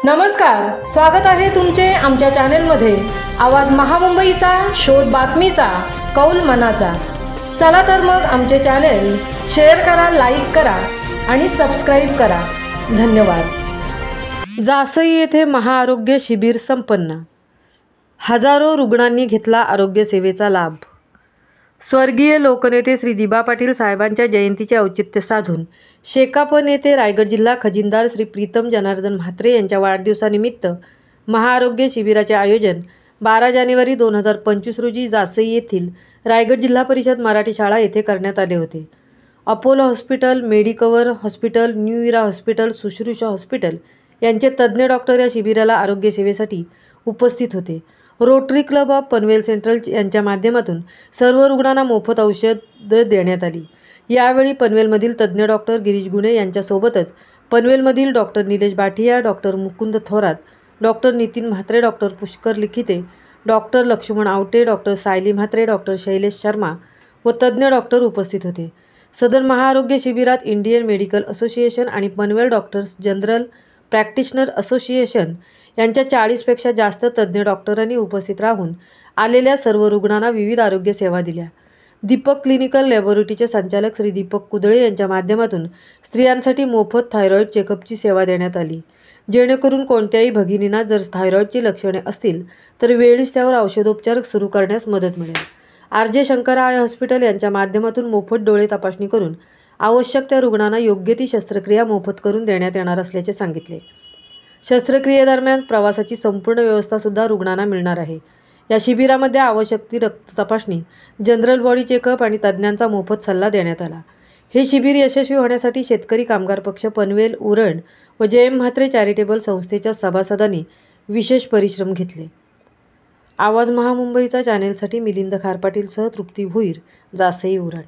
नमस्कार, स्वागत आहे तुमचे आमच्या चॅनलमध्ये। आवाज महामुंबईचा, शोध बातमीचा, कौल मनाचा। चला तर मग आमचे चॅनल शेअर करा, लाईक करा आणि सबस्क्राइब करा। धन्यवाद। जासई येथे महाआरोग्य शिबिर संपन्न। हजारो रुग्णांनी घेतला आरोग्य सेवेचा लाभ। स्वर्गीय लोकनेते श्री दिबा पाटील साहेबांच्या जयंतीचे औचित्य साधून शेकापण येथे रायगड जिल्हा खजिनदार श्री प्रीतम जनार्दन म्हात्रे यांच्या वाढदिवसानिमित्त महाआरोग्य शिबिराचे आयोजन 12 जानेवारी 2025 रोजी जासई येथील रायगड जिल्हा परिषद मराठी शाळा येथे करण्यात आले होते। Apollo hospital, Medicover hospital, new era hospital, Sushrusha hospital यांचे तज्ज्ञ डॉक्टर या शिबिराला आरोग्य सेवेसाठी उपस्थित होते। Rotary club of Panvel central यांच्या माध्यमातून सर्व रुग्णांना मोफत औषध देण्यात आली। यावेळी पनवेलमधील तज्ज्ञ डॉक्टर गिरीश गुणे यांच्यासोबतच पनवेलमधील doctor Nilesh Bathia, doctor Mukund Thorat, doctor Nitin Mhatre, doctor Pushkar Likhite, doctor Laxman Awate, doctor Sayali Mhatre, doctor Shailesh Sharma व तज्ज्ञ डॉक्टर उपस्थित होते। सदर महाआरोग्य शिबिरात इंडियन मेडिकल असोसिएशन आणि Panvel doctors general practitioner association यांच्या 40पेक्षा जास्त तज्ज्ञ डॉक्टरांनी उपस्थित राहून आलेल्या सर्व रुग्णांना विविध आरोग्य सेवा दिल्या। दीपक क्लिनिकल लॅबोरेटरीचे संचालक श्री दीपक कुदळे यांच्या माध्यमातून स्त्रियांसाठी मोफत थायरॉईड चेकअपची सेवा देण्यात आली, जेणेकरून कोणत्याही भगिनींना जर थायरॉईडची लक्षणे असतील तर वेळीच त्यावर औषधोपचार सुरू करण्यास मदत मिळेल। आर.जे. शंकर आय हॉस्पिटल यांच्या माध्यमातून मोफत डोळे तपासणी करून आवश्यक त्या रुग्णांना योग्य ती शस्त्रक्रिया मोफत करून देण्यात येणार असल्याचे सांगितले। शस्त्रक्रियेदरम्यान प्रवासाची संपूर्ण व्यवस्थासुद्धा रुग्णांना मिळणार आहे। या शिबिरामध्ये आवश्यक ती रक्त तपासणी, जनरल बॉडी चेकअप आणि तज्ज्ञांचा मोफत सल्ला देण्यात आला। हे शिबिर यशस्वी होण्यासाठी शेतकरी कामगार पक्ष पनवेल, उरण व जे.एम. म्हात्रे चॅरिटेबल संस्थेच्या सभासदांनी विशेष परिश्रम घेतले। आवाज महामुंबईचा चॅनेलसाठी मिलिंद खारपाटीलसह तृप्ती भुईर, जासई, उरण।